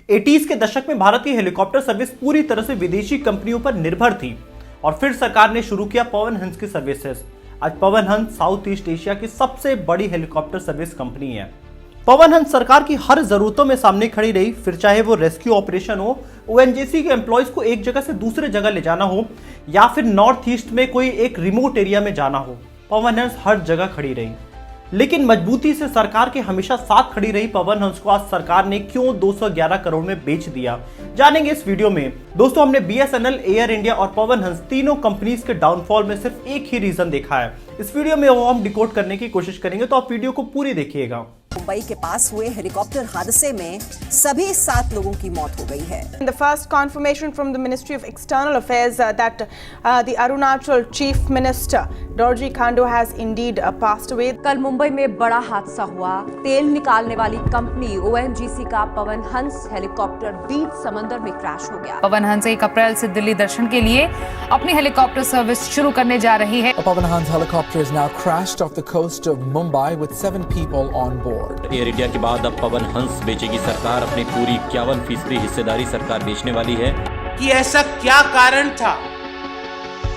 80s के दशक में भारत की हेलीकॉप्टर सर्विस पूरी तरह से विदेशी कंपनियों पर निर्भर थी और फिर सरकार ने शुरू किया पवन हंस की सर्विसेज। आज Pawan Hans south east Asia की सबसे बड़ी हेलीकॉप्टर सर्विस कंपनी है। पवन हंस सरकार की हर जरूरतों में सामने खड़ी रही, फिर चाहे वो रेस्क्यू ऑपरेशन हो, ओएनजीसी के एम्प्लॉयज को एक जगह से दूसरे जगह ले जाना हो या फिर नॉर्थ ईस्ट में कोई एक रिमोट एरिया में जाना हो, पवन हंस हर जगह खड़ी रही। लेकिन मजबूती से सरकार के हमेशा साथ खड़ी रही पवन हंस को आज सरकार ने क्यों 211 करोड़ में बेच दिया, जानेंगे इस वीडियो में। दोस्तों, हमने बीएसएनएल, एयर इंडिया और पवन हंस तीनों कंपनीज के डाउनफॉल में सिर्फ एक ही रीजन देखा है। इस वीडियो में वो हम डिकोड करने की कोशिश करेंगे, तो आप वीडियो को पूरी देखिएगा। मुंबई के पास हुए हेलीकॉप्टर हादसे में सभी 7 लोगों की मौत हो गई है। The first confirmation from the Ministry of External Affairs that the Arunachal Chief Minister Dorji Khandu has indeed passed away. कल मुंबई में बड़ा हादसा हुआ। तेल निकालने वाली कंपनी ओएनजीसी का पवन हंस हेलीकॉप्टर बीच समंदर में क्रैश हो गया। पवन हंस 1 अप्रैल से दिल्ली दर्शन के लिए अपनी हेलीकॉप्टर सर्विस शुरू करने जा रही है। A Pavan Hans helicopter is now crashed off the coast of Mumbai with 7 people on board. Air India के बाद अब पवन हंस बेचेगी सरकार। अपनी पूरी 51% हिस्सेदारी सरकार बेचने वाली है। कि ऐसा क्या कारण था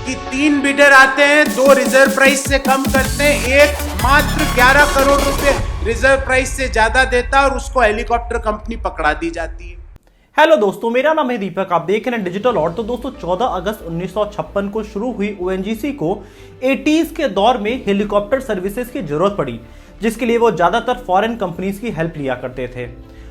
कि 3 बिडर आते हैं, 2 रिजर्व प्राइस से कम करते हैं, एक मात्र 11 करोड़ रुपए रिजर्व प्राइस से ज्यादा देता और उसको हेलीकॉप्टर कंपनी पकड़ा दी जाती है। हेलो दोस्तों, मेरा नाम है दीपक, आप देख रहे हैं डिजिटल और। तो दोस्तों, 14 अगस्त 1956 को शुरू हुई ओएनजीसी को 80s के दौर में हेलीकॉप्टर सर्विसेज की जरूरत पड़ी, जिसके लिए वो ज्यादातर फॉरेन कंपनीज की हेल्प लिया करते थे।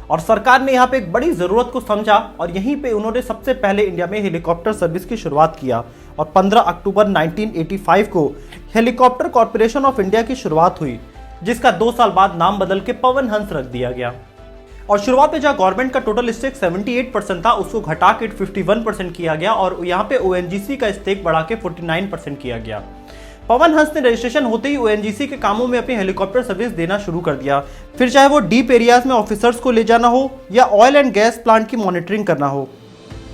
और सरकार ने यहाँ पे एक बड़ी जरूरत को समझा और यहीं पे उन्होंने सबसे पहले इंडिया में हेलीकॉप्टर सर्विस की शुरुआत किया और 15 अक्टूबर 1985 को हेलीकॉप्टर कॉर्पोरेशन ऑफ इंडिया की शुरुआत हुई, जिसका 2 साल बाद नाम बदल के पवन हंस रख दिया गया। और शुरुआत में जहां गवर्नमेंट का टोटल स्टेक 78% था, उसको घटा के 51% किया गया और यहाँ पे ओएनजीसी का स्टेक बढ़ा के 49% किया गया। पवन हंस ने रजिस्ट्रेशन होते ही ओएनजीसी के कामों में अपनी हेलीकॉप्टर सर्विस देना शुरू कर दिया, फिर चाहे वो डीप एरियाज में ऑफिसर्स को ले जाना हो या ऑयल एंड गैस प्लांट की मॉनिटरिंग करना हो।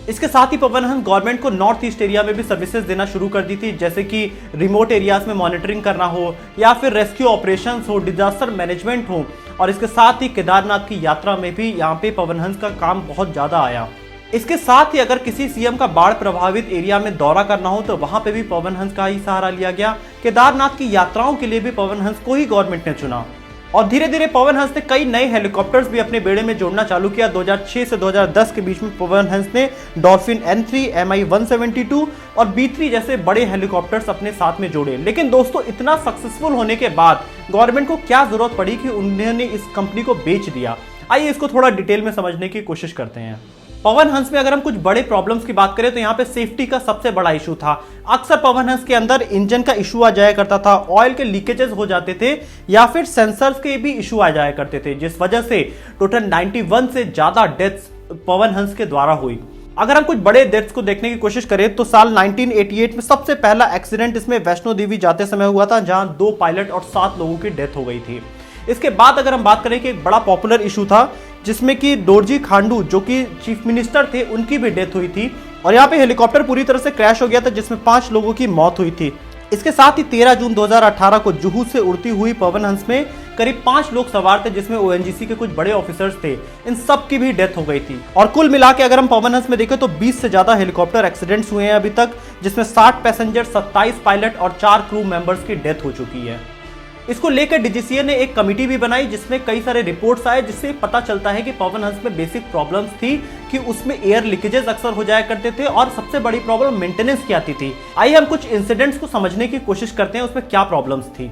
इसके साथ ही पवन हंस गवर्नमेंट को नॉर्थ ईस्ट एरिया में भी सर्विसेज देना शुरू कर दी थी, जैसे कि रिमोट एरियाज में मॉनिटरिंग करना हो या फिर रेस्क्यू ऑपरेशंस हो, डिजास्टर मैनेजमेंट हो। और इसके साथ ही केदारनाथ की यात्रा में भी यहाँ पे पवन हंस का काम बहुत ज्यादा आया। इसके साथ ही अगर किसी सीएम का बाढ़ प्रभावित एरिया में दौरा करना हो तो वहां पे भी पवन हंस का ही सहारा लिया गया। केदारनाथ की यात्राओं के लिए भी पवन हंस को ही गवर्नमेंट ने चुना और धीरे धीरे पवन हंस ने कई नए हेलीकॉप्टर्स भी अपने बेड़े में जोड़ना चालू किया। 2006 से 2010 के बीच में पवन हंस ने डॉल्फिन N3, Mi-172 और B3 जैसे बड़े हेलीकॉप्टर्स अपने साथ में जोड़े। लेकिन दोस्तों, इतना सक्सेसफुल होने के बाद गवर्नमेंट को क्या जरूरत पड़ी कि उन्होंने इस कंपनी को बेच दिया। आइए इसको थोड़ा डिटेल में समझने की कोशिश करते हैं। पवन हंस में अगर हम कुछ बड़े प्रॉब्लम्स की बात करें तो यहाँ पे सेफ्टी का सबसे बड़ा इशू था। अक्सर पवन हंस के अंदर इंजन का इशू आ जाया करता था, ऑयल के लीकेजेस हो जाते थे या फिर सेंसर्स के भी इशू आ जाया करते थे, जिस वजह से टोटल 91 से ज्यादा डेथ्स पवन हंस के द्वारा हुई। अगर हम कुछ बड़े डेथ्स को देखने की कोशिश करें तो साल 1988 में सबसे पहला एक्सीडेंट इसमें वैष्णो देवी जाते समय हुआ था, जहां 2 पायलट और 7 लोगों की डेथ हो गई थी। इसके बाद अगर हम बात करें कि एक बड़ा पॉपुलर इशू था जिसमें कि दोरजी खांडू, जो कि चीफ मिनिस्टर थे, उनकी भी डेथ हुई थी और यहाँ पे हेलीकॉप्टर पूरी तरह से क्रैश हो गया था, जिसमें 5 लोगों की मौत हुई थी। इसके साथ ही 13 जून 2018 को जुहू से उड़ती हुई पवन हंस में करीब 5 लोग सवार थे, जिसमें ओएनजीसी के कुछ बड़े ऑफिसर्स थे। इन सब की भी डेथ हो गई थी और कुल मिला के अगर हम पवन हंस में देखें तो 20 से ज्यादा हेलीकॉप्टर एक्सीडेंट्स हुए हैं अभी तक, जिसमें 60 पैसेंजर, 27 पायलट और 4 क्रू मेंबर्स की डेथ हो चुकी है। इसको लेकर डीजीसीए ने एक कमेटी भी बनाई जिसमें कई सारे रिपोर्ट्स आए, जिससे पता चलता है कि पवन हंस में बेसिक प्रॉब्लम्स थी कि उसमें एयर लीकेजेस अक्सर हो जाया करते थे और सबसे बड़ी प्रॉब्लम मेंटेनेंस की आती थी। आइए हम कुछ इंसिडेंट्स को समझने की कोशिश करते हैं, उसमें क्या प्रॉब्लम्स थी।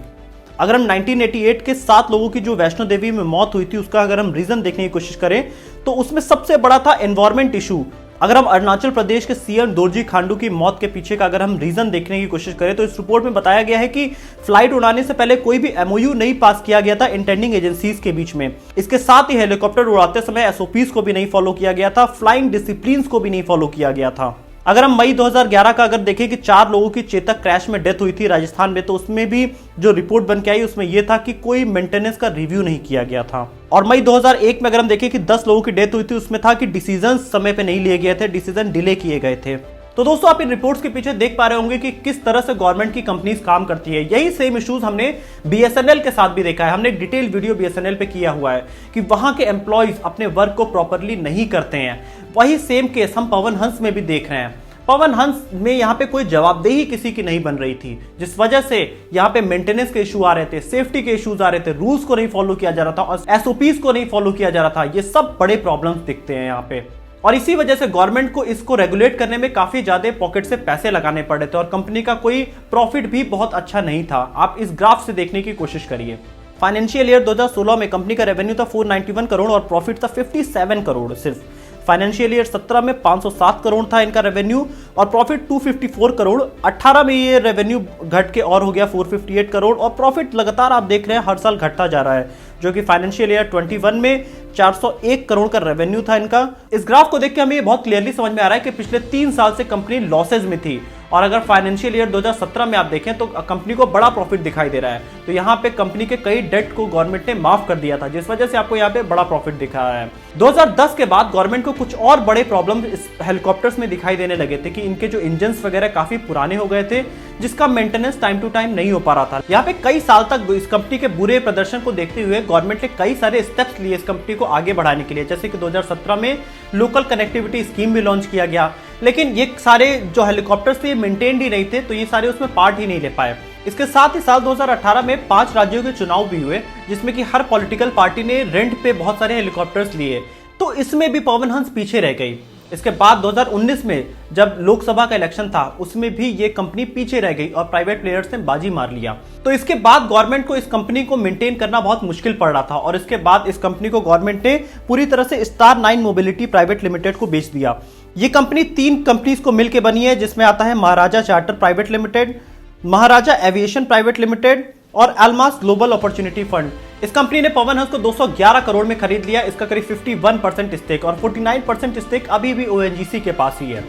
अगर हम 1988 के 7 लोगों की जो वैष्णो देवी में मौत हुई थी उसका अगर हम रीजन देखने की कोशिश करें तो उसमें सबसे बड़ा था एनवायरमेंट इशू। अगर हम अरुणाचल प्रदेश के सीएम दोरजी खांडू की मौत के पीछे का अगर हम रीजन देखने की कोशिश करें तो इस रिपोर्ट में बताया गया है कि फ्लाइट उड़ाने से पहले कोई भी एमओयू नहीं पास किया गया था इंटेंडिंग एजेंसीज के बीच में। इसके साथ ही हेलीकॉप्टर उड़ाते समय एसओपीज को भी नहीं फॉलो किया गया था, फ्लाइंग डिसिप्लिन को भी नहीं फॉलो किया गया था। अगर हम मई 2011 का अगर देखें कि 4 लोगों की चेतक क्रैश में डेथ हुई थी राजस्थान में, तो उसमें भी जो रिपोर्ट बन के आई उसमें यह था कि कोई मेंटेनेंस का रिव्यू नहीं किया गया था। और मई 2001 में अगर हम देखें कि 10 लोगों की डेथ हुई थी, उसमें था कि डिसीजन समय पे नहीं लिए गए थे, डिसीजन डिले किए गए थे। तो दोस्तों आप इन रिपोर्ट्स के पीछे देख पा रहे होंगे कि किस तरह से गवर्नमेंट की कंपनीज काम करती है। यही सेम इश्यूज हमने बीएसएनएल के साथ भी देखा है। हमने एक डिटेल वीडियो बीएसएनएल पे किया हुआ है कि वहां के एम्प्लॉइज अपने वर्क को प्रॉपरली नहीं करते हैं। वही सेम केस हम पवन हंस में भी देख रहे हैं। पवन हंस में यहाँ पे कोई जवाबदेही किसी की नहीं बन रही थी, जिस वजह से यहाँ पे मेंटेनेंस के इशू आ रहे थे, सेफ्टी के इश्यूज आ रहे थे, रूल्स को नहीं फॉलो किया जा रहा था और एसओपीज को नहीं फॉलो किया जा रहा था। ये सब बड़े प्रॉब्लम्स दिखते हैं यहाँ पे और इसी वजह से गवर्नमेंट को इसको रेगुलेट करने में काफी ज्यादा पॉकेट से पैसे लगाने पड़ रहे थे और कंपनी का कोई प्रॉफिट भी बहुत अच्छा नहीं था। आप इस ग्राफ से देखने की कोशिश करिए। फाइनेंशियल ईयर 2016 में कंपनी का रेवेन्यू था 491 करोड़ और प्रॉफिट था 57 करोड़ सिर्फ। फाइनेंशियल ईयर 17 में 507 करोड़ था इनका रेवेन्यू और प्रॉफिट 254 करोड़। 18 में ये रेवेन्यू घट के और हो गया 458 करोड़ और प्रॉफिट लगातार आप देख रहे हैं हर साल घटता जा रहा है, जो कि फाइनेंशियल ईयर 21 में 401 करोड़ का रेवेन्यू था इनका। इस ग्राफ को देख के हमें ये बहुत क्लियरली समझ में आ रहा है कि पिछले 3 साल से कंपनी लॉसेज में थी और अगर फाइनेंशियल ईयर 2017 में आप देखें तो कंपनी को बड़ा प्रॉफिट दिखाई दे रहा है। तो यहाँ पे कंपनी के कई डेट को गवर्नमेंट ने माफ कर दिया था, जिस वजह से आपको यहाँ पे बड़ा प्रॉफिट दिखा रहा है। 2010 के बाद गवर्नमेंट को कुछ और बड़े प्रॉब्लम इस हेलीकॉप्टर्स में दिखाई देने लगे थे कि इनके जो इंजन्स वगैरह काफी पुराने हो गए थे, जिसका मेंटेनेंस टाइम टू टाइम नहीं हो पा रहा था। यहाँ पे कई साल तक इस कंपनी के बुरे प्रदर्शन को देखते हुए गवर्नमेंट ने कई सारे स्टेप्स लिए इस कंपनी को आगे बढ़ाने के लिए, जैसे कि 2017 में लोकल कनेक्टिविटी स्कीम भी लॉन्च किया गया। लेकिन ये सारे जो हेलीकॉप्टर्स थे मेंटेन्ड ही नहीं थे, तो ये सारे उसमें पार्ट ही नहीं ले पाए। इसके साथ ही साल 2018 में 5 राज्यों के चुनाव भी हुए, जिसमें कि हर पॉलिटिकल पार्टी ने रेंट पे बहुत सारे हेलीकॉप्टर्स लिए, तो इसमें भी पवन हंस पीछे रह गई। इसके बाद 2019 में जब लोकसभा का इलेक्शन था, उसमें भी ये कंपनी पीछे रह गई और प्राइवेट प्लेयर्स ने बाजी मार लिया। तो इसके बाद गवर्नमेंट को इस कंपनी को मेंटेन करना बहुत मुश्किल पड़ रहा था और इसके बाद इस कंपनी को गवर्नमेंट ने पूरी तरह से स्टार 9 मोबिलिटी प्राइवेट लिमिटेड को बेच दिया। ये कंपनी 3 कंपनीज को मिलकर बनी है, जिसमें आता है महाराजा चार्टर प्राइवेट लिमिटेड, महाराजा एविएशन प्राइवेट लिमिटेड और अल्मास ग्लोबल अपॉर्चुनिटी फंड। इस कंपनी ने पवन हंस को 211 करोड़ में खरीद लिया। इसका करीब 51% स्टेक और 49% स्टेक अभी भी ओएनजीसी के पास ही है।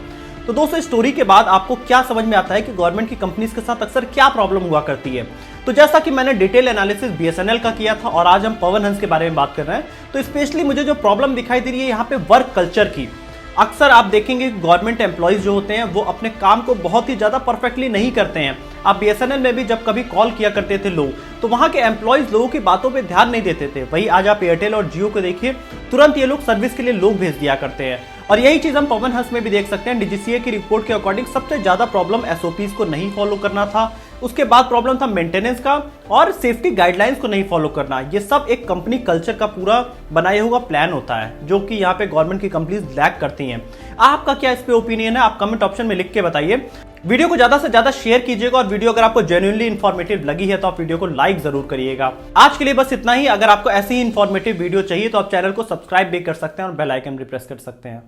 तो दोस्तों इस स्टोरी के बाद आपको क्या समझ में आता है कि गवर्नमेंट की कंपनीज के साथ अक्सर क्या प्रॉब्लम हुआ करती है। तो जैसा कि मैंने डिटेल एनालिसिस बीएसएनएल का किया था और आज हम पवन हंस के बारे में बात कर रहे हैं, तो स्पेशली मुझे जो प्रॉब्लम दिखाई दे रही है यहाँ पे वर्क कल्चर की। अक्सर आप देखेंगे गवर्नमेंट एम्प्लॉइज जो होते हैं वो अपने काम को बहुत ही ज्यादा परफेक्टली नहीं करते हैं। आप बीएसएनएल में भी जब कभी कॉल किया करते थे लोग, तो वहां के एम्प्लॉइज लोगों की बातों पे ध्यान नहीं देते थे। वही आज आप एयरटेल और जियो को देखिए, तुरंत ये लोग सर्विस के लिए लोग भेज दिया करते हैं और यही चीज हम पवन हंस में भी देख सकते हैं। डीजीसीए की रिपोर्ट के अकॉर्डिंग सबसे ज्यादा प्रॉब्लम एसओपीज को नहीं फॉलो करना था, उसके बाद प्रॉब्लम था मेंटेनेंस का और सेफ्टी गाइडलाइंस को नहीं फॉलो करना। ये सब एक कंपनी कल्चर का पूरा बनाया हुआ प्लान होता है, जो कि यहाँ पे गवर्नमेंट की कंपनीज लैक करती हैं। आपका क्या इस पे ओपिनियन है, आप कमेंट ऑप्शन में लिख के बताइए। वीडियो को ज्यादा से ज्यादा शेयर कीजिएगा और वीडियो अगर आपको जेन्युइनली इन्फॉर्मेटिव लगी है तो आप वीडियो को लाइक जरूर करिएगा। आज के लिए बस इतना ही। अगर आपको ऐसी ही इन्फॉर्मेटिव वीडियो चाहिए तो आप चैनल को सब्सक्राइब भी कर सकते हैं और बेल आइकन भी प्रेस कर सकते हैं।